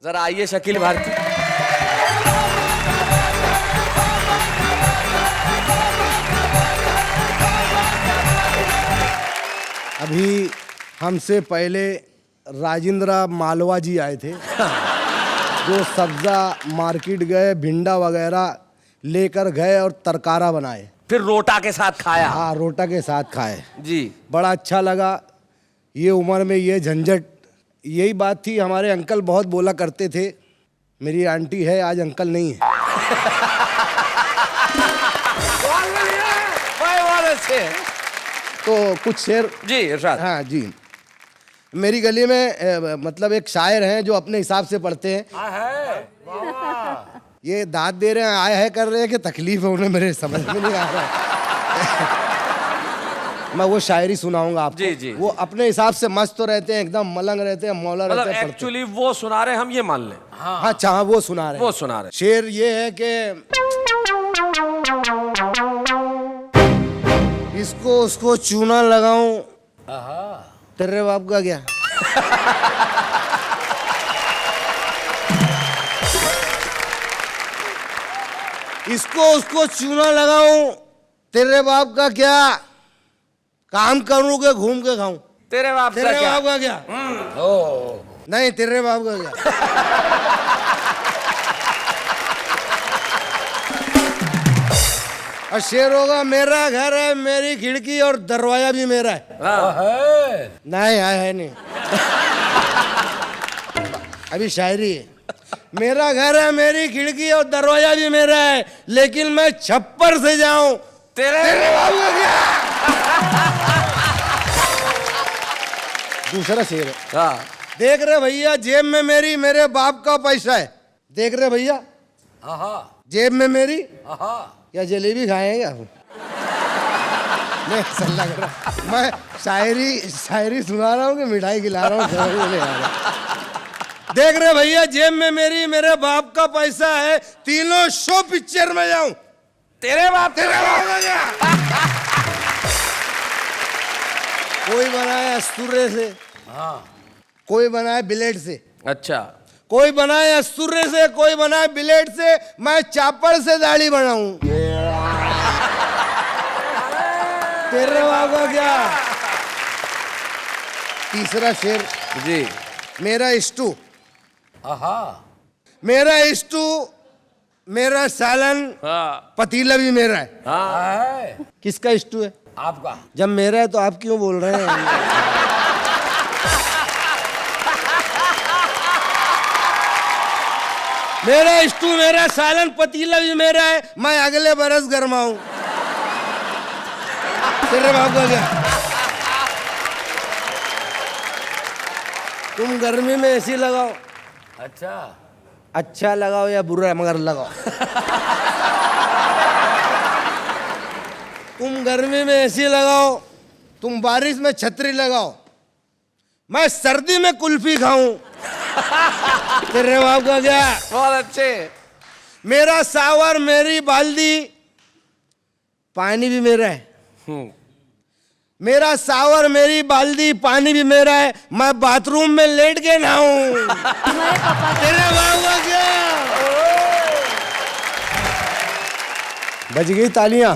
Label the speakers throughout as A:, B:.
A: जरा आइए शकील भारती।
B: अभी हमसे पहले राजेंद्र मालवा जी आए थे जो सब्जा मार्केट गए, भिंडा वगैरह लेकर गए और तरकारा बनाए,
A: फिर रोटा के साथ खाया।
B: हाँ, रोटा के साथ खाए
A: जी।
B: बड़ा अच्छा लगा। ये उम्र में ये झंझट, यही बात थी। हमारे अंकल बहुत बोला करते थे, मेरी आंटी है आज अंकल नहीं है।
A: बहुत अच्छे।
B: तो कुछ शेर
A: जी इरशाद।
B: हाँ जी। मेरी गली में मतलब एक शायर हैं जो अपने हिसाब से पढ़ते हैं। ये दाद दे रहे हैं, आए है कर रहे हैं कि तकलीफ है उन्हें, मेरे समझ में नहीं आ रहा है। मैं वो शायरी सुनाऊंगा आपको।
A: जी जी।
B: वो अपने हिसाब से मस्त तो रहते हैं, एकदम मलंग रहते हैं, मौला रहते हैं।
A: एक्चुअली वो सुना रहे हम ये मान लें।
B: हाँ चाह वो सुना रहे हैं।
A: वो सुना रहे।
B: शेर ये है कि इसको उसको चूना लगाऊं, तेरे बाप का क्या। इसको उसको चूना लगाऊं, तेरे बाप का क्या। काम करूं के घूम के खाऊं,
A: तेरे बाप का
B: तेरे
A: क्या?
B: बाप का क्या। नहीं, तेरे बाप का क्या। और शेर होगा, मेरा घर है, मेरी खिड़की और दरवाजा भी मेरा है। नहीं है नहीं। अभी शायरी है। मेरा घर है, मेरी खिड़की और दरवाजा भी मेरा है, लेकिन मैं छप्पर से जाऊं,
A: तेरे
B: बाप का क्या। दूसरा शेर है।
A: हाँ।
B: देख रहे भैया, जेब में मेरी मेरे बाप का पैसा है। देख रहे भैया, जेब में मेरी। क्या जलेबी खाए क्या। नहीं, ऐसा लग रहा मैं शायरी सुना रहा हूँ कि मिठाई खिला रहा हूँ, समझ में नहीं आ रहा। देख रहे भैया, जेब में मेरी मेरे बाप का पैसा है, तीनों शो पिक्चर में जाऊं,
A: तेरे बाप
B: का क्या। कोई बनाए अस्तुरे से, कोई बनाए बिलेट से।
A: अच्छा।
B: कोई बनाए अस्तुरे से, कोई बनाए बिलेट से, मैं चापड़ से दाढ़ी बनाऊं, तेरे बाप का क्या। तीसरा शेर
A: जी।
B: मेरा स्टू, मेरा स्टू, मेरा सालन, पतीला भी मेरा है। किसका स्टू है?
C: आपका।
B: जब मेरा है तो आप क्यों बोल रहे हैं। मेरा स्टू, मेरा सालन, पतीला भी मेरा है, मैं अगले बरस गरमाऊं, तेरे बाप का क्या। तुम गर्मी में एसी लगाओ, अच्छा लगाओ या बुरा मगर लगाओ। तुम गर्मी में एसी लगाओ, तुम बारिश में छतरी लगाओ, मैं सर्दी में कुल्फी खाऊं, तेरे बाप का क्या।
A: बहुत अच्छे।
B: मेरा सावर, मेरी बाल्दी, पानी भी मेरा है। मेरा सावर, मेरी बाल्दी, पानी भी मेरा है, मैं बाथरूम में लेट के नहाऊं, तेरे बाप का क्या। बज गई तालियां।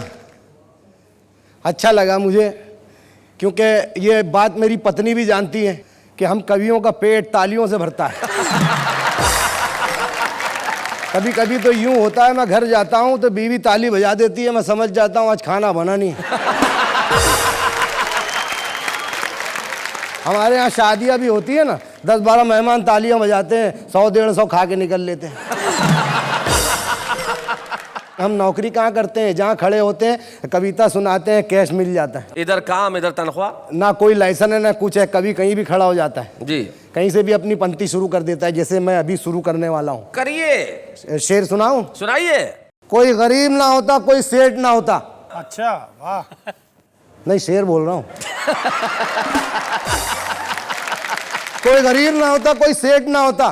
B: अच्छा लगा मुझे, क्योंकि ये बात मेरी पत्नी भी जानती है कि हम कवियों का पेट तालियों से भरता है। कभी कभी तो यूं होता है, मैं घर जाता हूं तो बीवी ताली बजा देती है, मैं समझ जाता हूं आज खाना बना नहीं। हमारे यहाँ शादियां भी होती है ना, 10-12 मेहमान तालियां बजाते हैं, 100-150 खा के निकल लेते हैं। हम नौकरी कहाँ करते हैं, जहाँ खड़े होते हैं कविता सुनाते हैं, कैश मिल जाता है।
A: इधर काम इधर तनख्वाह,
B: ना कोई लाइसेंस है ना कुछ है, कभी कहीं भी खड़ा हो जाता है
A: जी।
B: कहीं से भी अपनी पंक्ति शुरू कर देता है, जैसे मैं अभी शुरू करने वाला हूँ।
A: करिए।
B: शेर सुनाऊं?
A: सुनाइए।
B: कोई गरीब ना होता, कोई सेठ ना होता।
C: अच्छा, वाह।
B: नहीं, शेर बोल रहा हूँ। कोई गरीब ना होता, कोई सेठ ना होता,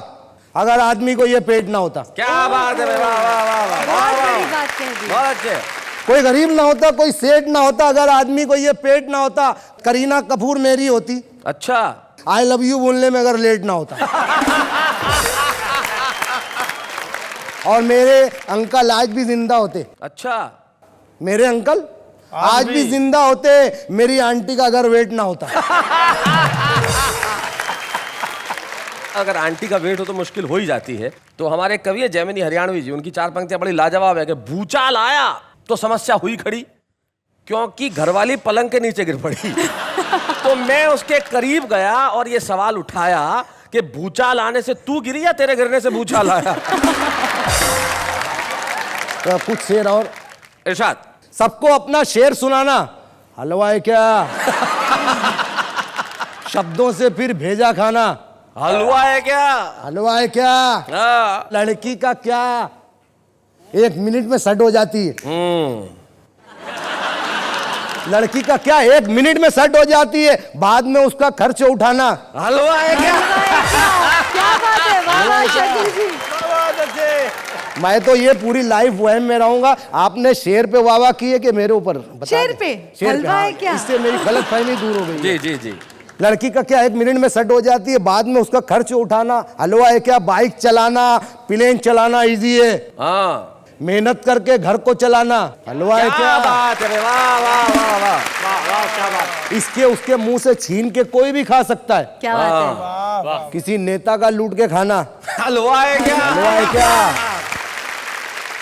B: अगर आदमी को ये पेट ना होता।
A: क्या बात है, वाह वाह वाह वाह,
D: बहुत बड़ी बात कह दी।
A: बहुत अच्छे।
B: कोई गरीब ना होता, कोई सेठ ना होता, अगर आदमी को ये पेट ना होता, करीना कपूर मेरी होती।
A: अच्छा।
B: आई लव यू बोलने में अगर लेट ना होता। और मेरे अंकल आज भी जिंदा होते,
A: अच्छा,
B: मेरे अंकल आज भी जिंदा होते, मेरी आंटी का अगर वेट ना होता।
A: अगर आंटी का वेट हो तो मुश्किल हो ही जाती है। तो हमारे एक कवि है जैमिनी हरियाणवी जी, उनकी 4 पंक्तियां बड़ी लाजवाब है कि भूचाल आया तो समस्या हुई खड़ी, क्योंकि घरवाली पलंग के नीचे गिर पड़ी। तो मैं उसके करीब गया और ये सवाल उठाया कि भूचाल आने से तू गिरी या तेरे गिरने से भूचाल आया?
B: तो कुछ शेर और
A: इरशाद।
B: सबको अपना शेर सुनाना, हलवा है क्या? शब्दों से फिर भेजा खाना,
A: हलवा है क्या?
B: हलवा है क्या?
A: हाँ।
B: लड़की का क्या 1 मिनट में सेट हो जाती है? लड़की का क्या 1 मिनट में सेट हो जाती है, बाद में उसका खर्च उठाना,
A: हलवा है क्या?
D: क्या बात है, वाह वाह शकील जी।
B: मैं तो ये पूरी लाइफ वहम में रहूंगा। आपने शेर पे वाह की है कि मेरे ऊपर? बता
D: शेर
B: दे।
D: पे?
B: शेर
D: हलवा
B: हाँ,
D: है क्या?
B: इससे मेरी गलतफहमी दूर हो गई।
A: जी जी जी।
B: लड़की का क्या 1 मिनट में सेट हो जाती है, बाद में उसका खर्च उठाना, हलवा है क्या? बाइक चलाना, प्लेन चलाना इजी है,
A: हाँ,
B: मेहनत करके घर को चलाना, हलवा है
A: क्या
B: क्या?
A: बात है, वाह वाह वाह वाह वाह, क्या बात।
B: इसके उसके मुंह से छीन के कोई भी खा सकता है।
D: क्या बात है।
B: किसी नेता का लूट के खाना,
A: हलवा है क्या?
B: हलवा है क्या?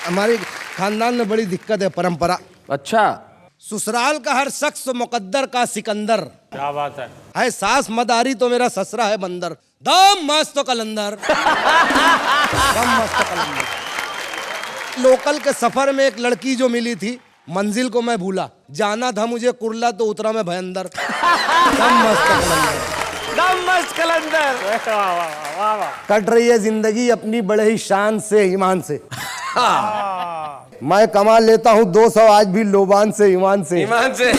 B: हमारे खानदान में बड़ी दिक्कत है, परंपरा।
A: अच्छा,
B: ससुराल का हर शख्स मुकद्दर का सिकंदर,
C: क्या बात है।
B: सास मदारी तो मेरा ससरा है बंदर, दम मस्त कलंदर। दम मस्त कलंदर। लोकल के सफर में एक लड़की जो मिली थी, मंजिल को मैं भूला, जाना था मुझे कुरला तो उतरा मैं भयंदर। दम मस्त कलंदर।
A: दम मस्त कलंदर।
C: वाह वाह वाह वाह।
B: कट रही है जिंदगी अपनी बड़े ही शान से ईमान से, मैं कमा लेता हूँ 200 आज भी लोबान से ईमान से।
A: ईमान से।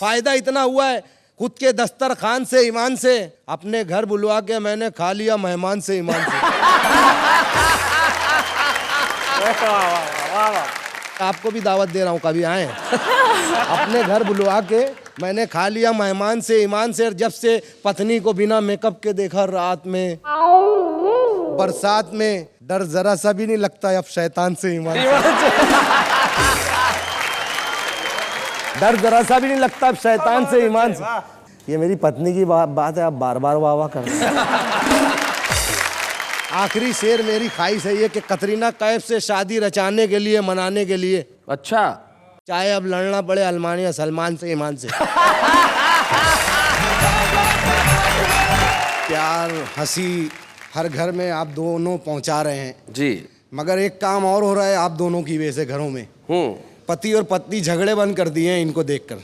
B: फायदा इतना हुआ है खुद के दस्तरखान से ईमान से, अपने घर बुलवा के मैंने खा लिया मेहमान से ईमान से। आपको भी दावत दे रहा हूँ, कभी आए? अपने घर बुलवा के मैंने खा लिया मेहमान से ईमान से। जब से पत्नी को बिना मेकअप के देखा रात में, बरसात में, डर जरा सा भी नहीं लगता अब शैतान से ईमान से। डर जरा सा भी नहीं लगता अब शैतान से ईमान से। ये मेरी पत्नी की बात है, आप बार बार वाह वाह कर रहे हैं। आखिरी शेर मेरी ख्वाहिश है ये कि कतरीना कैफ से शादी रचाने के लिए, मनाने के लिए,
A: अच्छा,
B: चाहे अब लड़ना पड़े अल्मानिया सलमान से ईमान से। प्यार हंसी हर घर में आप दोनों पहुंचा रहे हैं
A: जी।
B: मगर एक काम और हो रहा है आप दोनों की वजह से घरों में। पति और पत्नी झगड़े बंद कर दिए हैं इनको देखकर।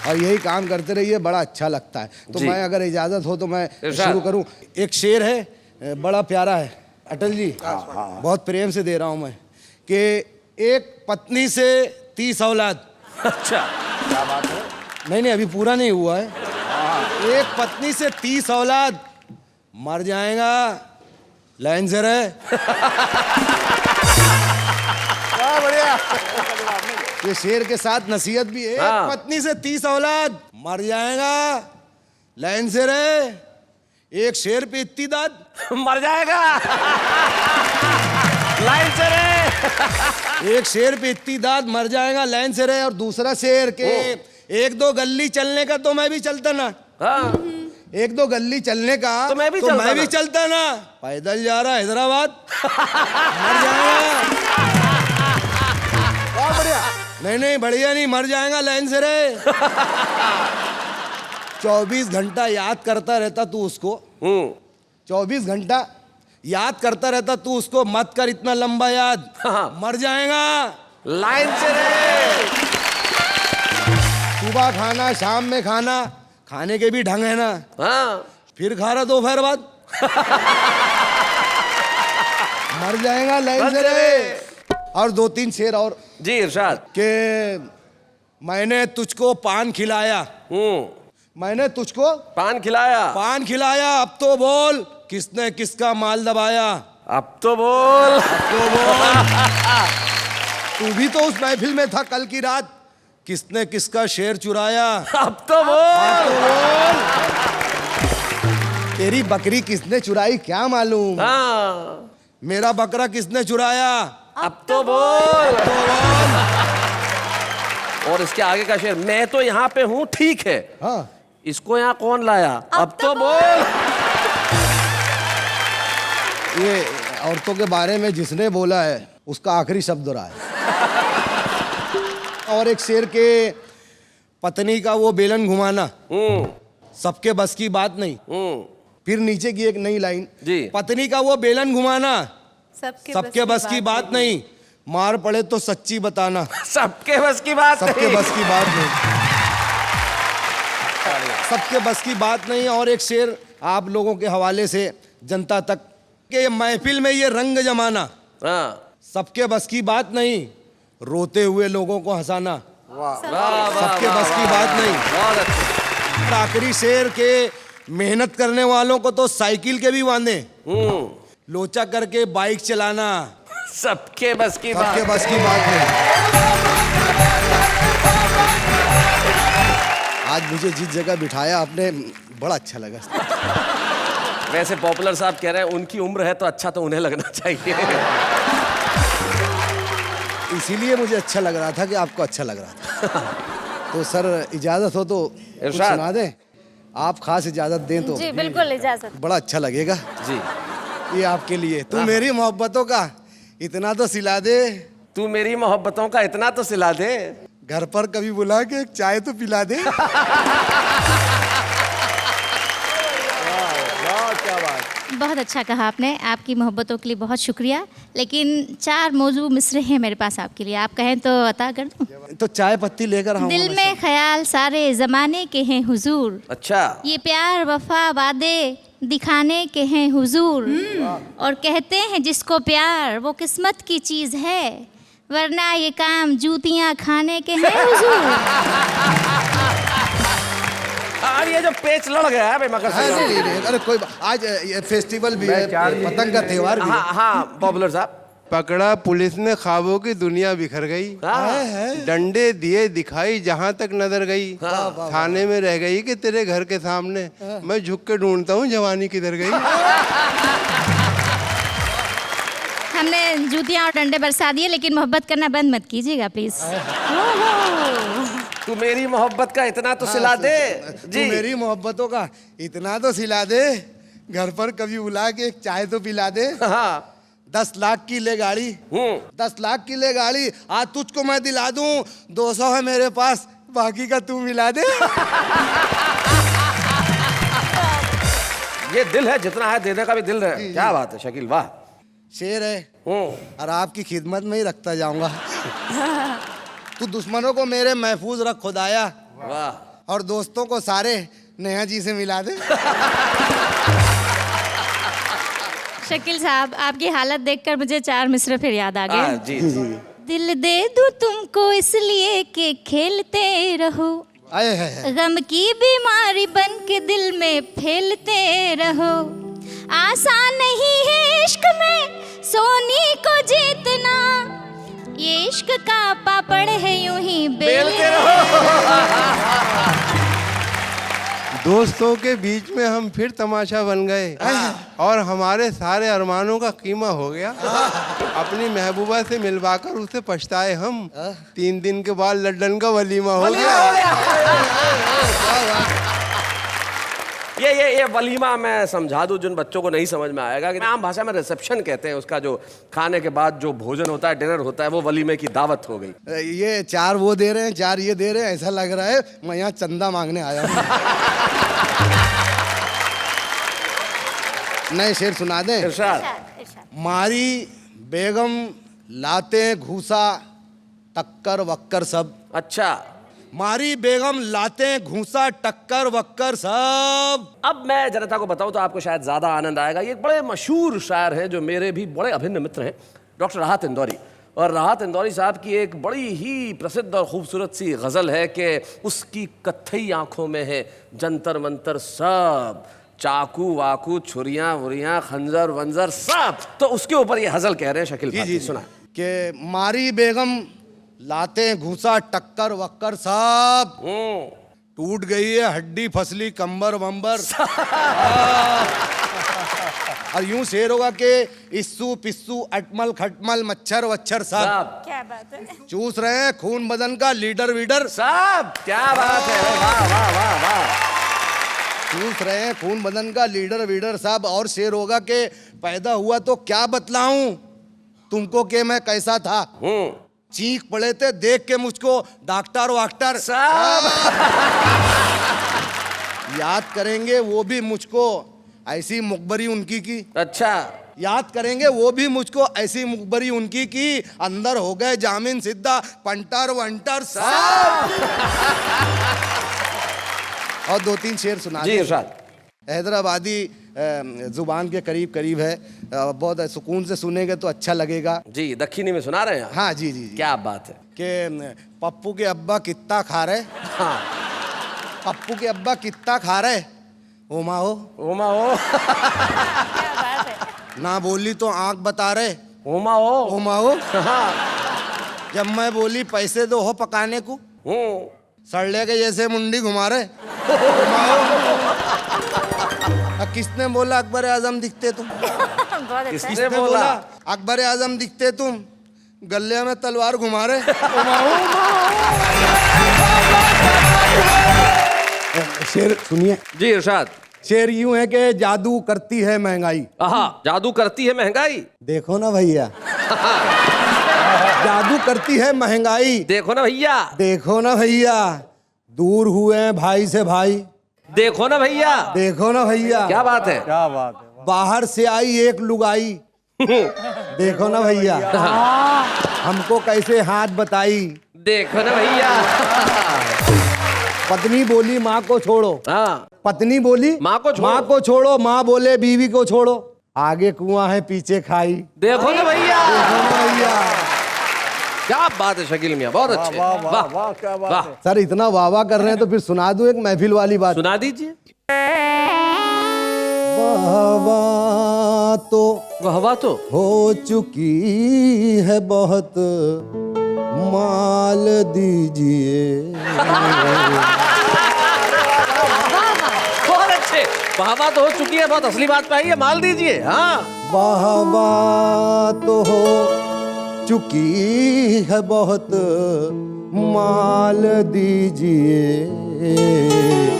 B: और यही काम करते रहिए, बड़ा अच्छा लगता है। तो
A: जी।
B: मैं अगर इजाजत हो तो मैं
A: इरशाद।
B: शुरू करूं। एक शेर है बड़ा प्यारा है, अटल जी बहुत प्रेम से दे रहा हूं मैं, कि एक पत्नी से 30 औलाद।
A: अच्छा,
C: क्या बात है।
B: नहीं अभी पूरा नहीं हुआ है। एक पत्नी से 30 औलाद, मर जाएगा लाइन से रहे।
C: बढ़िया।
B: ये शेर के साथ नसीहत भी है।
A: हाँ।
B: एक पत्नी से 30 औलाद, मर जाएगा लाइन से रहे। एक शेर पे इतनी दाद,
A: मर जाएगा लाइन से रे।
B: एक शेर पे इतनी दाद, मर जाएगा लाइन से रहे। और दूसरा शेर के 1-2 गली चलने का तो मैं भी चलता ना।
A: हाँ,
B: 1-2 गली चलने का
A: तो मैं भी
B: चलता ना। पैदल जा रहा हैदराबाद, मर जाएगा। नहीं बढ़िया नहीं, मर जाएगा लाइन से रे। 24 घंटा याद करता रहता तू उसको, 24 घंटा याद करता रहता तू उसको, मत कर इतना लंबा याद, मर जाएगा
A: लाइन से रे।
B: सुबह खाना शाम में खाना, खाने के भी ढंग है ना।
A: हाँ,
B: फिर खा रहा दोपहर बाद, मर जाएगा लाइन से रे। और 2-3 शेर और
A: जी इरशाद।
B: कि मैंने तुझको पान खिलाया, मैंने तुझको
A: पान खिलाया,
B: पान खिलाया, अब तो बोल किसने किसका माल दबाया।
A: अब तो बोल।
B: तो बोल तू भी तो उस महफिल में था कल की रात, किसने किसका शेर चुराया।
A: अब तो बोल।
B: तो बोल तेरी बकरी किसने चुराई क्या मालूम,
A: हाँ
B: मेरा बकरा किसने चुराया
A: अब तो बोल।
B: तो बोल।
A: और इसके आगे का शेर, मैं तो यहाँ पे हूँ ठीक है,
B: हाँ
A: इसको यहाँ कौन लाया अब तो बोल।
B: ये औरतों के बारे में जिसने बोला है उसका आखिरी शब्द रहा है। और एक शेर के, पत्नी का वो बेलन घुमाना सबके बस की बात नहीं। फिर नीचे की एक नई लाइन
A: जी।
B: पत्नी का वो बेलन घुमाना
D: सबके
B: बस की बात नहीं, मार पड़े तो सच्ची बताना
A: सबके बस की बात
B: सबके
A: नहीं।
B: बस की बात नहीं, सबके बस की बात नहीं। और एक शेर आप लोगों के हवाले से जनता तक कि महफिल में ये रंग जमाना
A: हाँ
B: सबके बस की बात नहीं, रोते हुए लोगों को हंसाना सबके बस की बात नहीं।
A: बहुत अच्छा।
B: आखिरी शेर के, मेहनत करने वालों को तो साइकिल के भी वांदे, लोचा करके बाइक चलाना
A: सबके बस की बात।
B: सबके बस की बात नहीं। आज मुझे जिस जगह बिठाया आपने बड़ा अच्छा लगा।
A: वैसे पॉपुलर साहब कह रहे हैं उनकी उम्र है तो अच्छा तो उन्हें लगना चाहिए।
B: इसीलिए मुझे अच्छा लग रहा था कि आपको अच्छा लग रहा था। तो सर इजाजत हो तो कुछ
A: इरशाद।
B: सुना दें, आप खास इजाजत दें तो
D: जी बिल्कुल इजाजत।
B: बड़ा अच्छा लगेगा।
A: जी।
B: ये आपके लिए, तू मेरी मोहब्बतों का इतना तो सिला दे,
A: तू मेरी मोहब्बतों का इतना तो सिला दे,
B: घर पर कभी बुला के एक चाय तो पिला दे।
C: क्या बात।
E: बहुत अच्छा कहा आपने, आपकी मोहब्बतों के लिए बहुत शुक्रिया। लेकिन 4 मौजू मिसरे हैं मेरे पास आपके लिए, आप कहें तो अता कर दूं।
B: तो चाय पत्ती लेकर आऊंगा
E: दिल
B: मैं
E: में ख्याल सारे ज़माने के हैं हुजूर,
A: अच्छा
E: ये प्यार वफा वादे दिखाने के हैं हुजूर, और कहते हैं जिसको प्यार वो किस्मत की चीज़ है, वरना ये काम जूतियाँ खाने के हैं हुजूर।
A: और ये जो पेच लड़ गया है भाई मकर
B: हाँ,
A: संक्रांति।
B: नहीं, अरे कोई आज ये फेस्टिवल भी है, पतंग का त्योहार भी है।
A: हाँ हाँ पॉपुलर साहब।
F: पकड़ा पुलिस ने, ख्वाबों की दुनिया बिखर गई,
A: हाँ।
F: डंडे दिए दिखाई जहां तक नजर गई, थाने में रह गई कि तेरे घर के सामने, मैं झुक के ढूंढता हूँ जवानी किधर गई।
E: हमने जूतियाँ और डंडे बरसा दिए, लेकिन मोहब्बत करना बंद मत कीजिएगा प्लीज़।
A: तू मेरी मोहब्बत का इतना तो सिला दे।
B: तू मेरी मोहब्बतों का इतना तो सिला दे, घर पर कभी बुला के एक चाय तो पिला दे।
A: हाँ
B: 10 लाख की ले गाड़ी, 10 लाख की ले गाड़ी, आज तुझको मैं दिला दूं, 200 है मेरे पास, बाकी का तू मिला दे।
A: ये दिल है, जितना है देने का भी दिल है। क्या बात है शकील, वाह।
B: शेर है और आपकी खिदमत में ही रखता जाऊंगा। तू दुश्मनों को मेरे महफूज रख खुदाया,
A: वाह।
B: और दोस्तों को सारे नेहा जी से मिला दे।
E: शकील साहब, आपकी हालत देखकर मुझे 4 मिसरे फिर याद आ गए।
A: जी जी।
E: दिल दे दूं तुमको इसलिए कि खेलते रहो,
B: आए है
E: गम की बीमारी बन के दिल में फैलते रहो, आसान नहीं है इश्क में सोनी को जीतना, ये इश्क का पापड़ है यूं ही बेलते
F: दोस्तों के बीच में हम फिर तमाशा बन गए, और हमारे सारे अरमानों का कीमा हो गया। अपनी महबूबा से मिलवाकर उसे पछताए हम, 3 दिन के बाद लड्डन का वलीमा हो गया।
A: ये वलीमा मैं समझा दूं जिन बच्चों को नहीं समझ में आएगा कि आम भाषा में रिसेप्शन कहते हैं उसका, जो खाने के बाद जो भोजन होता है, डिनर होता है, वो वलीमे की दावत हो गई।
B: ये 4 वो दे रहे हैं, 4 ये दे रहे हैं, ऐसा लग रहा है मैं यहाँ चंदा मांगने आया हूँ। नए शेर सुना दें।
A: इरशाद।
B: मारी बेगम लाते घूसा टक्कर वक्कर सब,
A: अच्छा,
B: मारी बेगम लाते घूसा टक्कर वक्कर सब।
A: अब मैं जनता को बताऊं तो आपको शायद ज्यादा आनंद आएगा। ये एक बड़े मशहूर शायर हैं जो मेरे भी बड़े अभिन्न मित्र हैं, डॉक्टर राहत इंदौरी। और राहत इंदौरी साहब की एक बड़ी ही प्रसिद्ध और खूबसूरत सी गज़ल है कि उसकी कत्थई आंखों में है जंतर मंतर सब, चाकू वाकू छुरियां वुरियां खंजर वंजर सब। तो उसके ऊपर ये हज़ल कह रहे हैं शकील भाई, सुना।
B: कि मारी बेगम लाते घूसा टक्कर वक्कर सब, टूट गई है हड्डी फसली कंबर वंबर। और यूं शेर होगा कि इस्सू पिस्सू अटमल खटमल मच्छर वच्छर सब
A: साहब
D: क्या बात है।
B: चूस रहे हैं खून बदन का लीडर वीडर।
A: साहब क्या बात है, वाह वाह वाह वाह।
B: चूस रहे हैं खून बदन का लीडर वीडर साहब। और शेर होगा कि पैदा हुआ तो क्या बतलाऊं तुमको कि मैं कैसा था। चीख पड़े थे देख के मुझको डॉक्टर वाक्टर
A: साहब
B: याद करेंगे वो भी मुझको ऐसी मुखबरी उनकी की।
A: अच्छा
B: याद करेंगे वो भी मुझको ऐसी मुखबरी उनकी की अंदर हो गए जामिन सिद्धा पंटर वंटर साहब। और 2-3 शेर सुना
A: जी
B: दे।
A: इरशाद।
B: हैदराबादी जुबान के करीब करीब है, बहुत सुकून से सुनेंगे तो अच्छा लगेगा।
A: जी दक्षिणी में सुना रहे हैं आप?
B: हाँ जी जी जी।
A: क्या बात है।
B: कि पप्पू के अब्बा कितना खा रहे।
A: हाँ
B: पप्पू के अब्बा कितना खा रहे। ओमा हो
A: ओमा ओ
D: क्या बात है।
B: ना बोली तो आंख बता रहे।
A: ओमा ओ
B: ओमा हो
A: हाँ
B: जब मैं बोली पैसे दो हो पकाने को सड़ले के जैसे मुंडी घुमा रहे। ओमा हो। किसने बोला अकबर आजम दिखते तुम।
D: बहुत अच्छा।
A: किसने बोला?
B: अकबर आजम दिखते तुम गले में तलवार घुमा रहे। ओमा हो। शेर सुनिए।
A: जी इरशाद।
B: शेर यूं है कि जादू करती है महंगाई।
A: आहा जादू करती है महंगाई।
B: देखो ना भैया जादू करती है महंगाई।
A: देखो ना भैया।
B: देखो ना भैया दूर हुए हैं भाई से भाई।
A: देखो ना भैया।
B: देखो ना भैया
A: क्या बात है।
C: क्या बात है।
B: बाहर से आई एक लुगाई। देखो ना भैया हमको कैसे हाथ बताई।
A: देखो ना भैया।
B: पत्नी बोली माँ को छोड़ो।
A: हाँ
B: पत्नी बोली
A: माँ को छोड़ो।
B: माँ को छोड़ो। माँ बोले बीवी को छोड़ो। आगे कुआं है पीछे खाई।
A: देखो ना भैया।
B: देखो ना भैया।
A: क्या बात है शकील मियाँ, बहुत अच्छे।
C: वाह वाह
A: वाह
C: वाह क्या बात
A: वाह।
C: है।
B: सर इतना वाह वाह कर रहे हैं तो फिर सुना दूं एक महफिल वाली बात।
A: सुना दीजिए।
B: वाह वाह तो
A: वाह वाह तो
B: हो चुकी है बहुत माल दीजिए।
A: बहुत अच्छे। वाह वाह तो हो चुकी है बहुत, असली बात पे आई है, माल दीजिए। हाँ
B: वाह वाह तो हो चुकी है बहुत माल दीजिए।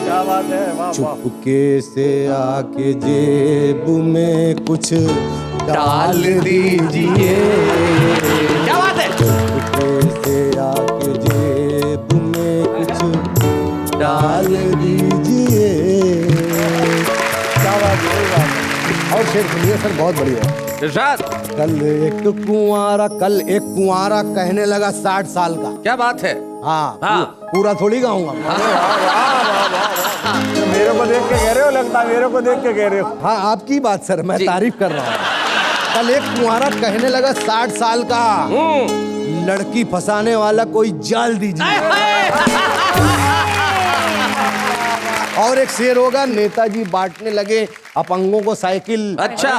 C: क्या बात है। वाह वाह।
B: चुपके से आके जेब में कुछ डाल दीजिए।
A: क्या बात है।
B: चुपके से आके जेब में कुछ डाल दीजिए।
C: क्या बात है।
B: और शेर सुनिए सर बहुत बढ़िया।
A: इरशाद।
B: कल एक कुंवारा कहने लगा 60 साल का।
A: क्या बात है।
B: हाँ,
A: हाँ।
B: पूरा थोड़ी गाऊंगा।
C: मेरे को देख के कह रहे हो, लगता है मेरे को देख के कह रहे हो।
B: हाँ आपकी बात सर, मैं
A: जी।
B: तारीफ कर रहा हूँ। कल एक कुंवारा कहने लगा 60 साल का लड़की फंसाने वाला कोई जाल दीजिए। और एक शेर होगा नेताजी बांटने लगे अपंगों को साइकिल।
A: अच्छा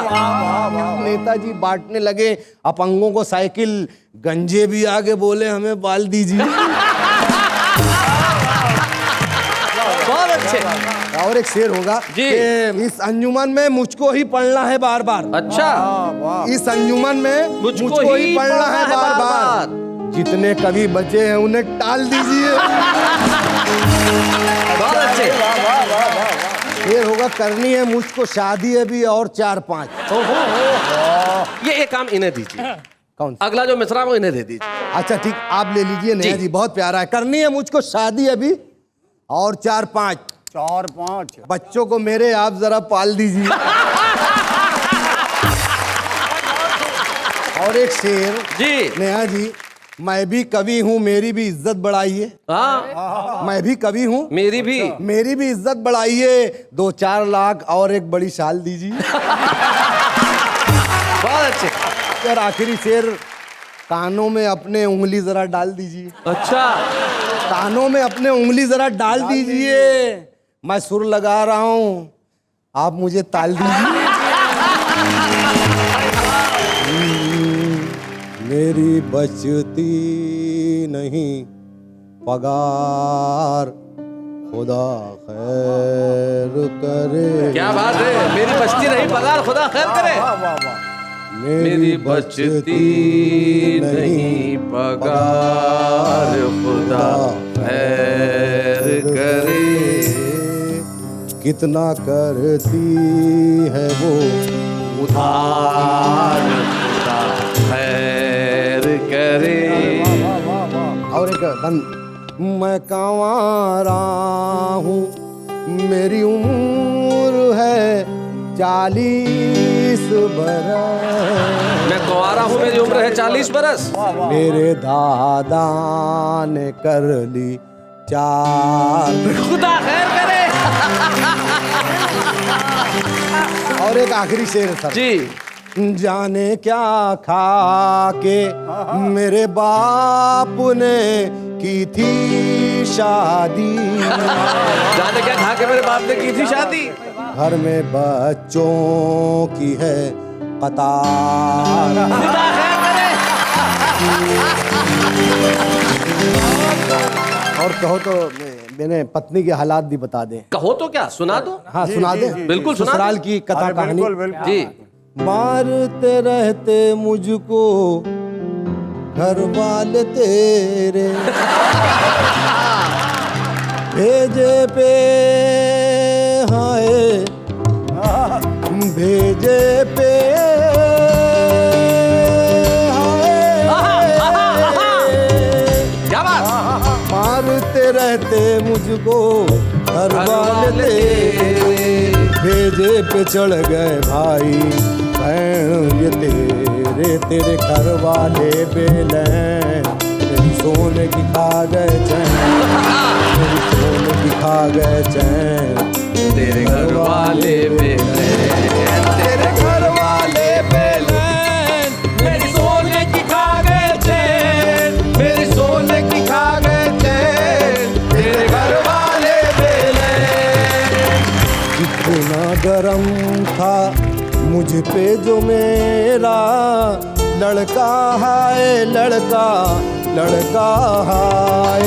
B: नेताजी बांटने लगे अपंगों को साइकिल। गंजे भी आगे बोले हमें बाल दीजिए।
A: बहुत अच्छे।
B: और एक शेर होगा
A: जी।
B: कि इस अंजुमन में मुझको ही पढ़ना है बार बार।
A: अच्छा
B: इस अंजुमन में
A: मुझको ही
B: पढ़ना है बार बार। जितने कवि बचे हैं उन्हें टाल दीजिए।
A: बहुत अच्छे।
B: शेर होगा करनी है मुझको शादी अभी और 4-5।
A: ये एक काम इन्हें दीजिए।
B: कौन?
A: अगला जो मिसरा वो इन्हें दे दीजिए।
B: अच्छा ठीक आप ले लीजिए। नया जी बहुत प्यारा है। करनी है मुझको शादी अभी और 4-5।
C: 4-5।
B: बच्चों को मेरे आप जरा पाल दीजिए। और एक शेर
A: जी।
B: नया जी मैं भी कवि हूँ मेरी भी इज्जत बढ़ाइए।
A: हाँ
B: मैं भी कवि हूँ
A: मेरी भी।
B: मेरी भी इज्जत बढ़ाइए। 2-4 लाख और एक बड़ी शाल दीजिए।
A: बहुत अच्छे।
B: और आखिरी शेर कानों में अपने उंगली जरा डाल दीजिए।
A: अच्छा
B: कानों में अपने उंगली जरा डाल दीजिए। मैं सुर लगा रहा हूँ आप मुझे ताल दीजिए। मेरी बचती नहीं पगार खुदा खैर करे।
A: क्या बात है, मेरी बचती रही पगार, खुदा खैर करे।
C: वाह वाह वाह।
A: मेरी बचती नहीं पगार, खुदा खैर करे।
B: कितना करती है वो
A: उधार, खुदा खैर करे।
B: और एक बंद। मैं कांवारा हूँ, मेरी उम्र है 40 बरस।
A: मैं कुंवारा हूँ, मेरी उम्र है 40 बरस।
B: मेरे दादा ने कर ली 4।
A: खुदा खैर करे।
B: और एक आखिरी शेर सर
A: जी।
B: जाने क्या खा के मेरे बाप ने की थी शादी।
A: जाने क्या खा के मेरे बाप ने की थी शादी।
B: घर में बच्चों की है कतार।
A: खुदा खैर करे।
B: और कहो तो मैंने पत्नी के हालात भी बता दें।
A: कहो तो क्या, सुना दो।
B: हाँ सुना दे।
A: बिल्कुल सुना
B: ससुराल
A: दो।
B: की कथा
C: अरे
B: कहानी।
C: बिल्कुल बिल्कुल।
A: जी।
B: मारते रहते मुझको घर वाले तेरे, भेजे पे हाय भेजे पे
A: क्या बात।
B: मारते रहते मुझको घर वाले तेरे, भेजे पे चढ़ गए भाई बहन ये तेरे घर वाले बेलैन, मेरी सोने की खा गए चैन, मेरी सोने की खा गए चैन।
A: तेरे घर वाले बेलैन, तेरे घर वाले बेलैन, मेरी सोने की खा गए चैन, मेरी सोने की खा गए चैन, तेरे घर वाले बेलैन।
B: कितना गरम था मुझ पे जो मेरा लड़का हाय, लड़का लड़का हाय।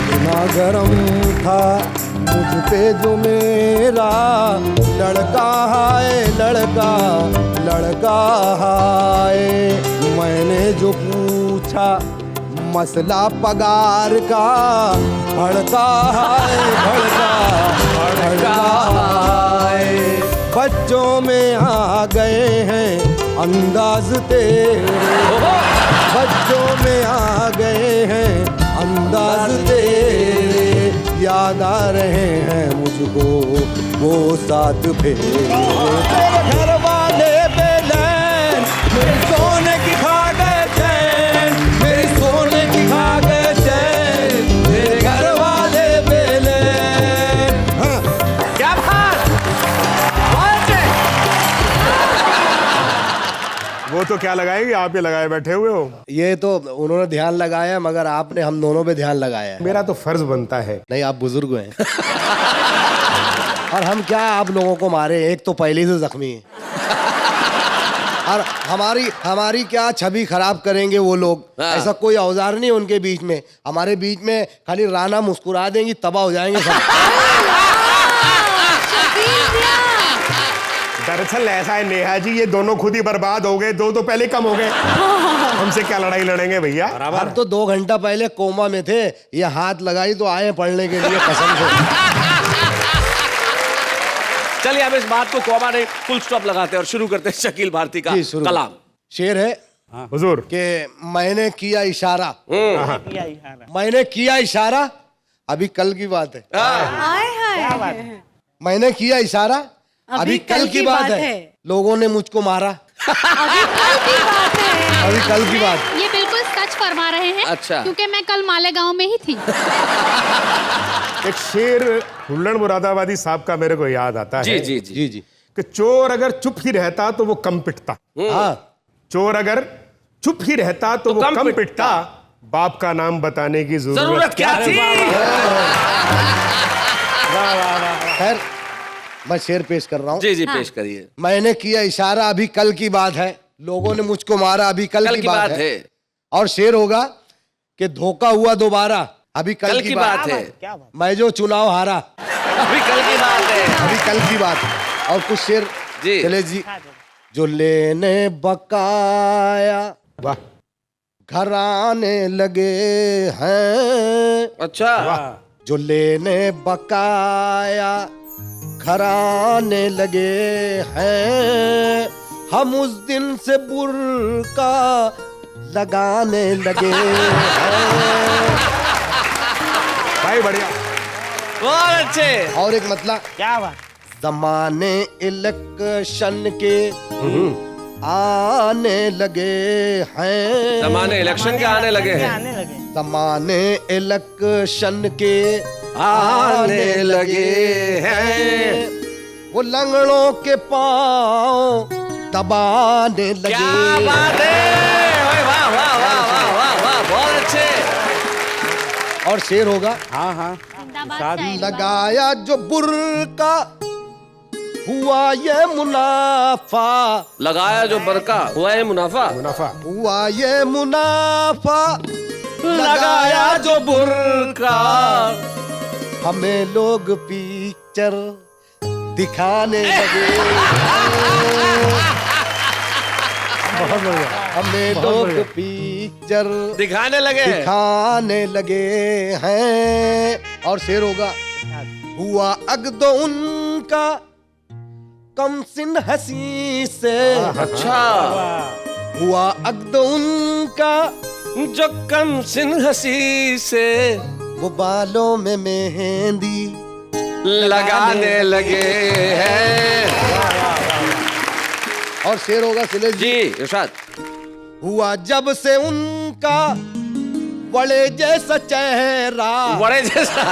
B: कितना गरम था मुझ पे जो मेरा लड़का हाय, लड़का लड़का हाय। मैंने जो पूछा मसला पगार का, भड़का हाय, भड़का भड़का हाय। बच्चों में आ गए हैं अंदाज तेरे, बच्चों में आ गए हैं अंदाज तेरे, याद आ रहे हैं मुझको वो 7 फेरे। तेरे घर वाले बेलैन, मेरी सोने की खा गए चैन, मेरी सोने की खा गए चैन, तेरे घर वाले बेलैन। हाँ।
A: क्या बात।
C: वो तो क्या लगाएंगे, आप ये लगाए बैठे हुए हो।
B: ये तो उन्होंने ध्यान लगाया, मगर आपने हम दोनों पे ध्यान लगाया है।
C: मेरा तो फर्ज बनता है।
B: नहीं, आप बुजुर्ग हैं। और हम क्या आप लोगों को मारे, एक तो पहले से जख्मी है। और हमारी क्या छवि खराब करेंगे वो लोग।
A: हाँ।
B: ऐसा कोई औजार नहीं उनके बीच में, हमारे बीच में खाली राना मुस्कुरा देंगी, तबाह हो जाएंगे सब।
C: दरअसल ऐसा है नेहा जी, ये दोनों खुद ही बर्बाद हो गए, दो तो पहले कम हो गए। हमसे क्या लड़ाई लड़ेंगे भैया।
B: हम तो 2 घंटा पहले कोमा में थे, ये हाथ लगाई तो आए पढ़ने के लिए, कसम से।
A: चलिए हम इस बात को कोमा नहीं फुल स्टॉप लगाते हैं और शुरू करते हैं शकील भारती का
B: जी, शुरू।
A: कलाम।
B: शेर है
C: हुजूर।
B: कि मैंने किया इशारा, मैंने किया इशारा, अभी कल की बात है। मैंने किया इशारा, अभी कल की बात है। लोगों ने मुझको मारा, अभी कल की बात।
E: ये बिल्कुल सच फरमा रहे हैं।
A: अच्छा।
E: क्योंकि मैं कल मालेगांव में ही थी।
C: एक शेर हुल्लड़ मुरादाबादी साहब का मेरे को याद आता है।
A: जी जी जी।
B: जी जी।
C: कि चोर अगर चुप ही रहता तो वो कम पिटता।
B: हाँ,
C: चोर अगर चुप ही रहता तो वो कम पिटता। बाप का नाम बताने की
A: जरूरत क्या थी।
B: खैर मैं शेर पेश कर रहा हूँ।
A: जी जी पेश करिए।
B: मैंने किया इशारा, अभी कल की बात है। लोगों ने मुझको मारा, अभी कल की बात है। और शेर होगा कि धोखा हुआ दोबारा, अभी कल की बात है। मैं जो चुनाव हारा,
A: अभी कल की बात है।
B: अभी कल की बात है। और कुछ शेर
A: जी।
B: चले जी। जो लेने बकाया
C: वाह
B: घर आने लगे हैं,
A: अच्छा,
B: जो लेने बकाया घर आने लगे हैं, हम उस दिन से बुर्का लगाने लगे हैं।
C: भाई बढ़िया।
A: बहुत अच्छे।
B: और एक मतलब,
D: क्या बात।
B: जमाने इलेक्शन के आने लगे हैं,
A: जमाने इलेक्शन के आने लगे हैं।
D: आने लगे।
B: जमाने इलेक्शन के
A: आने लगे हैं।
B: वो लंगड़ों के पांव दबाने लगे।
A: क्या बात है। ओए वाह वाह वाह वाह वाह वाह, बहुत अच्छे।
B: और शेर होगा,
C: हाँ हाँ
B: लगाया जो बुर्का हुआ ये मुनाफा,
A: लगाया जो बरका हुआ है मुनाफा।
C: मुनाफा।
B: हुआ ये मुनाफा,
A: लगाया जो बुरका,
B: हमें लोग पिक्चर दिखाने लगे।
C: बहुत बढ़िया।
B: हमें लोग पिक्चर
A: दिखाने लगे।
B: दिखाने लगे हैं। और शेर होगा, हुआ अगदो उनका कम सिन हसी से,
A: अच्छा,
B: हुआ अगदो उनका
A: जो कम सिन हसी से
B: वो बालों में मेहंदी
A: लगाने लगे हैं।
B: और शेर होगा सिले जी,
A: जी इरशाद।
B: हुआ जब से उनका बड़े जैसा चेहरा,
A: बड़े जैसा,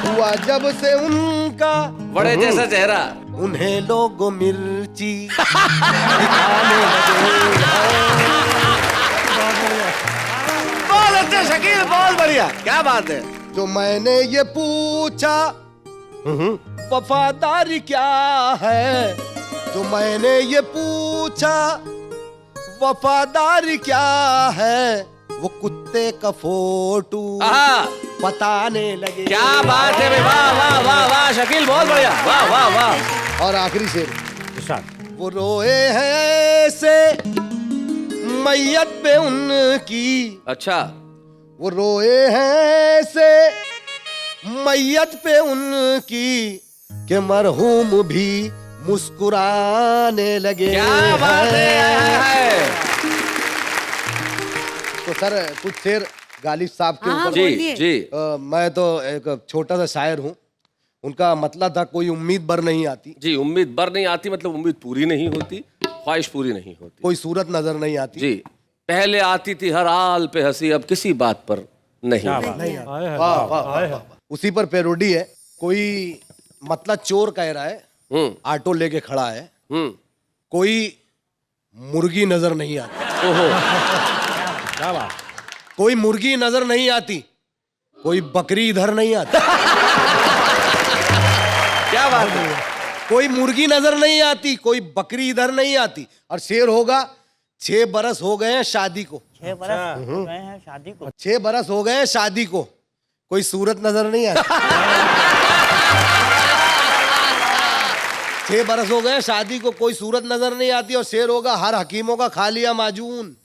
B: हुआ जब से उनका
A: बड़े जैसा चेहरा,
B: उन्हें लोग मिर्ची दिखाने लगे।
A: बहुत अच्छे शकील, बहुत बढ़िया, क्या बात है।
B: जो मैंने ये पूछा वफादारी क्या है, जो मैंने ये पूछा वफादारी क्या है, वो कुत्ते का फोटो
A: आहा,
B: बताने लगे।
A: क्या बात है भाई, वाह वाह वाह वाह शकील, बहुत बढ़िया, वाह वाह वाह।
B: और आखिरी शेर, वो रोए हैं ऐसे मैयत पे उनकी,
A: अच्छा,
B: वो रोए हैं ऐसे मैयत पे उनकी कि मरहूम भी मुस्कुराने लगे।
A: क्या बात है।
B: तो सर कुछ शेर गालिब साहब के ऊपर।
A: जी जी।
B: मैं तो एक छोटा सा शायर हूँ। उनका मतलब था कोई उम्मीद बर नहीं आती,
A: जी, उम्मीद बर नहीं आती मतलब उम्मीद पूरी नहीं होती, ख्वाहिश पूरी नहीं होती।
B: कोई सूरत नजर नहीं आती।
A: जी, पहले आती थी हर हाल पे हंसी, अब किसी बात पर नहीं।
B: वाह वाह वाह। उसी पर पैरोडी है। कोई मतलब चोर कह रहा है, ऑटो लेके खड़ा है, कोई मुर्गी नजर नहीं आती।
A: ओहो,
B: कोई मुर्गी नजर नहीं आती, कोई बकरी इधर नहीं आती।
A: क्या बात है।
B: कोई मुर्गी नजर नहीं आती, कोई बकरी इधर नहीं आती। और शेर होगा, 6 बरस हो गए हैं शादी को,
D: 6 बरस हो गए हैं शादी को,
B: 6 बरस हो गए हैं शादी को, कोई सूरत नजर नहीं आती। 6 बरस हो गए शादी को, कोई सूरत नजर नहीं आती। और शेर होगा, हर हकीमों का खा लिया माजून,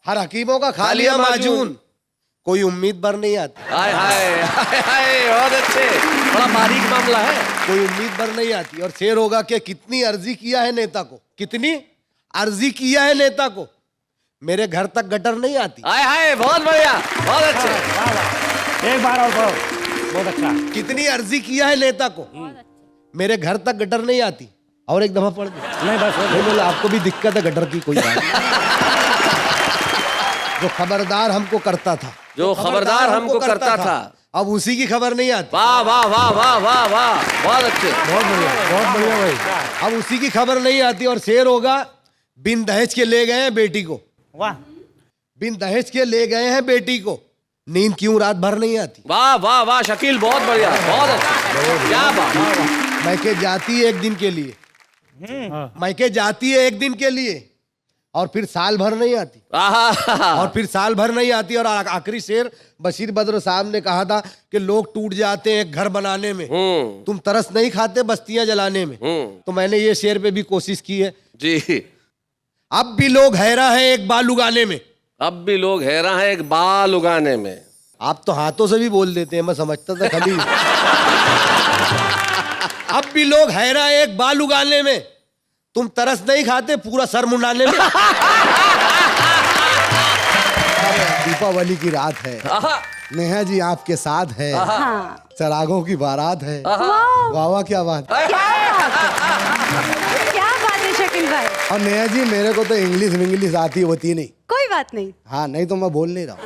B: हर हकीमों का खा लिया माजून, कोई उम्मीद बर नहीं आती।
A: हाय हाय हाय हाय, बहुत अच्छे, बड़ा बारीक मामला है।
B: कोई उम्मीद बर नहीं आती। और शेर होगा कि कितनी अर्जी किया है नेता को, कितनी अर्जी किया है नेता को, मेरे घर तक गटर नहीं आती।
A: हाय हाय, बहुत बढ़िया, बहुत अच्छे।
D: एक बार और बहुत अच्छा।
B: कितनी अर्जी किया है नेता को, मेरे घर तक गटर नहीं आती। और एक दफा पढ़ दो।
D: नहीं बस
B: नहीं बोला, आपको भी दिक्कत है गटर की, कोई बात नहीं। जो खबरदार हमको करता था,
A: जो खबरदार हमको करता था,
B: अब उसी की खबर नहीं आती।
A: वाह वाह वाह वाह वाह वाह, बहुत अच्छे,
B: बहुत बढ़िया भाई। अब उसी की खबर नहीं आती। और शेर होगा, बिन दहेज के ले गए हैं बेटी को,
D: वाह,
B: बिन दहेज के ले गए हैं बेटी को, नींद क्यों रात भर नहीं आती।
A: वाह वाह वाह शकील, बहुत बढ़िया, बहुत अच्छा, क्या बात।
B: मैं के जाती एक दिन के लिए, मायके जाती है एक दिन के लिए और फिर साल भर नहीं आती,
A: आहा,
B: और फिर साल भर नहीं आती। और आखिरी शेर बशीर बद्र साहब ने कहा था कि लोग टूट जाते हैं घर बनाने में, तुम तरस नहीं खाते बस्तियां जलाने में। तो मैंने ये शेर पे भी कोशिश की है।
A: जी।
B: अब भी लोग हैरा है एक बाल उगाने में।
A: अब भी लोग हैरान हैं एक बाल उगाने में।
B: आप तो हाथों से भी बोल देते हैं, मैं समझता था खाली। अब भी लोग हैरा है एक बाल उगाने में, तुम तरस नहीं खाते पूरा सर मुंडाने में। दीपावली की रात है,
A: आहा,
B: नेहा जी आपके साथ है,
G: हाँ।
B: चरागों की बारात है। वाह वाह, क्या बात।
G: क्या बात है शकील भाई।
B: और नेहा जी मेरे को तो इंग्लिश आती होती नहीं।
G: कोई बात नहीं।
B: हाँ, नहीं तो मैं बोल नहीं रहा हूँ।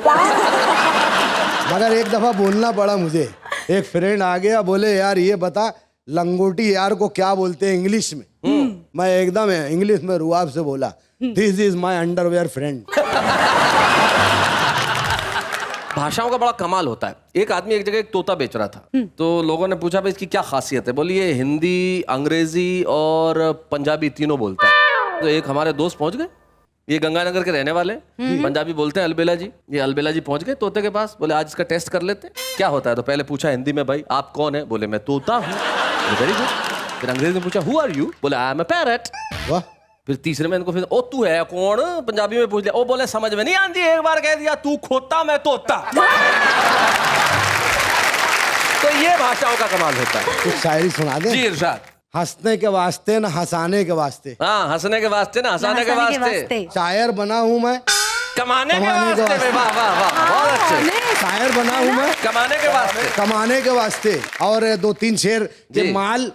B: मगर एक दफा बोलना पड़ा मुझे। एक फ्रेंड आ गया, बोले यार ये बता लंगोटी यार को क्या बोलते हैं इंग्लिश में। मैं एकदम इंग्लिश में रुआब से बोला, this is my underwear friend.
A: भाषाओं का बड़ा कमाल होता है। एक आदमी एक जगह एक तोता बेच रहा था, तो लोगों ने पूछा भाई इसकी क्या खासियत है। बोली ये हिंदी, अंग्रेजी और पंजाबी तीनों बोलता है। तो एक हमारे दोस्त पहुंच गए, ये गंगानगर के रहने वाले, पंजाबी बोलते हैं, अलबेला जी। ये अलबेला जी पहुंच गए तोते के पास, बोले आज इसका टेस्ट कर लेते हैं, क्या होता है। तो पहले पूछा हिंदी में, भाई आप कौन है। बोले मैं तोता हूँ। Very good. फिर अंग्रेजी में पूछा हु आर यू। बोले आई एम अ पैरट।
B: वाह।
A: फिर तीसरे में इनको फिर ओ तू है कौन, पंजाबी में पूछ लिया। ओ बोले समझ में नहीं आती, एक बार कह दिया तू खोता मैं तोता। तो ये भाषाओं का कमाल होता है।
B: कुछ शायरी सुना दे।
A: जी इरशाद।
B: हंसने के वास्ते न हंसाने के वास्ते,
A: हाँ, हंसने के वास्ते ना हंसाने के वास्ते,
B: शायर बना हूँ मैं
A: कमाने के
B: कमाने के
A: वास्ते में। वाह वाह वाह, बहुत अच्छे।
B: शायर बना हूँ मैं
A: कमाने के वास्ते।
B: कमाने के वास्ते। और दो तीन शेर
A: जी।
B: के माल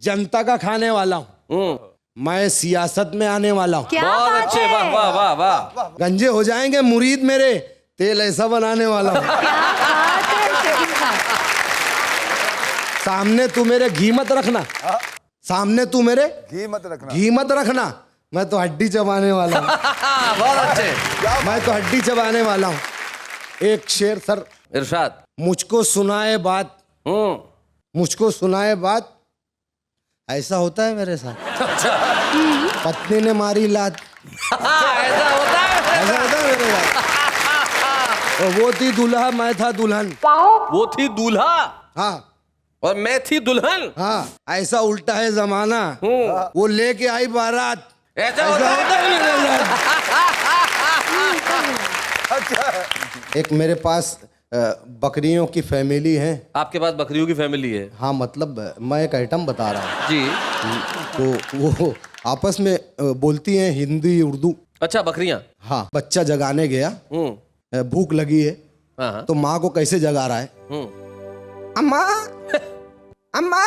B: जनता का खाने वाला हूँ, मैं सियासत में आने वाला हूँ।
G: क्या
A: बहुत
G: बात
A: अच्छे।
G: है।
A: वाह वाह वाह वाह।
B: गंजे हो जाएंगे मुरीद मेरे, तेल ऐसा बनाने वाला हूँ।
G: क्या बात है शकील भाई।
B: सामने तू मेरे घी मत रखना, सामने तू मेरे
H: घी मत रखना।
B: घी मत रखना, मैं तो हड्डी चबाने वाला हूँ।
A: बहुत अच्छे।
B: मैं तो हड्डी चबाने वाला हूँ। एक शेर सर,
A: इरशाद।
B: मुझको सुनाए बात, मुझको सुनाए बात, ऐसा होता है मेरे साथ। पत्नी ने मारी लात,
A: ऐसा होता है।
B: ऐसा होता है मेरे साथ। और वो थी दूल्हा मैं था दुल्हन।
A: वो थी दूल्हा
B: हाँ
A: और मैं थी दुल्हन।
B: हाँ, ऐसा उल्टा है जमाना, वो लेके आई बारात,
A: ऐसा
B: ऐसा
A: होता
B: होता है मेरे साथ। एक मेरे पास बकरियों की फैमिली है।
A: आपके पास बकरियों की फैमिली है।
B: हाँ, मतलब मैं एक आइटम बता रहा हूँ।
A: जी।
B: तो वो आपस में बोलती हैं हिंदी उर्दू।
A: अच्छा, बकरियां।
B: हाँ, बच्चा जगाने गया, भूख लगी है,
A: हाँ।
B: तो माँ को कैसे जगा रहा है, अम्मा अम्मा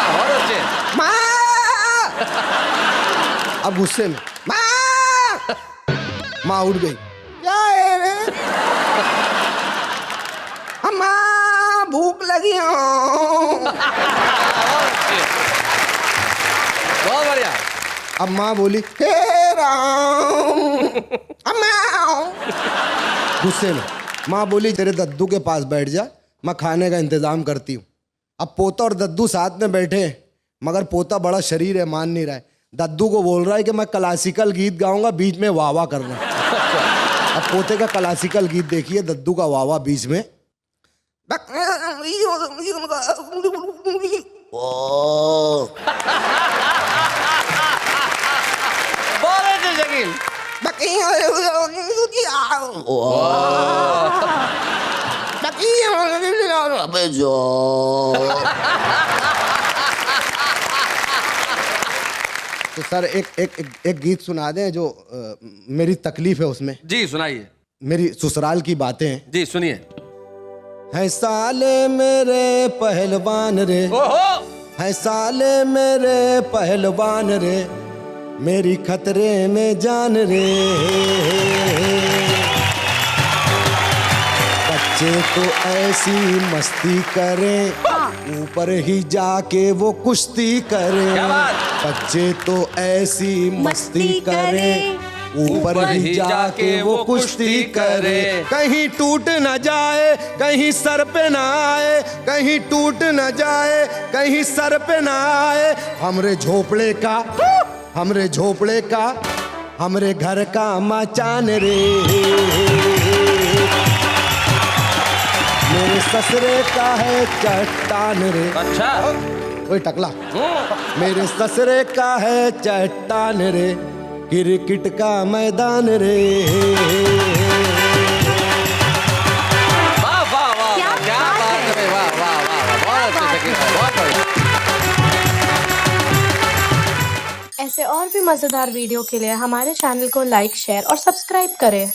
A: बहुत अच्छे।
B: माँ। अब गुस्से में माँ उठ गई, क्या है रे? अम्मा भूख लगी हो।
A: बहुत बढ़िया।
B: अब माँ बोली हे राम, अम्मा। गुस्से में माँ बोली तेरे दद्दू के पास बैठ जा, मैं खाने का इंतजाम करती हूँ। अब पोता और दद्दू साथ में बैठे हैं, मगर पोता बड़ा शरीर है, मान नहीं रहा है। दद्दू को बोल रहा है कि मैं क्लासिकल गीत गाऊंगा, बीच में वाह वाह करना। अब पोते का क्लासिकल गीत देखिए, दद्दू का वाह वाह बीच में।
A: बहुत अच्छे शकील।
B: तो सर एक गीत सुना दें जो मेरी तकलीफ है उसमें।
A: जी सुनाइए।
B: मेरी ससुराल की बातें हैं।
A: जी सुनिए।
B: है साले मेरे पहलवान रे,
A: ओहो।
B: है साले मेरे पहलवान रे, मेरी खतरे में जान रे। बच्चे तो ऐसी मस्ती करें, ऊपर ही जाके वो कुश्ती करें।
A: क्या बात?
B: बच्चे तो ऐसी मस्ती करें, ऊपर ही जाके वो कुश्ती करे, कहीं टूट न जाए, कहीं सर पे ना आए, कहीं टूट न जाए, कहीं सर पे ना आए। हमरे झोपड़े का, हमरे झोपड़े का, हमरे घर का मचान रे, मेरे ससुरे का है चट्टान रे।
A: अच्छा
B: ओए टकला, मेरे ससुरे का है चट्टान रे, क्रिकेट का मैदान रे।
A: वाह वाह वाह, क्या बात है, वाह वाह वाह, बहुत अच्छे शकील भाई, बहुत बढ़िया।
H: ऐसे और भी मज़ेदार वीडियो के लिए हमारे चैनल को लाइक, शेयर और सब्सक्राइब करें।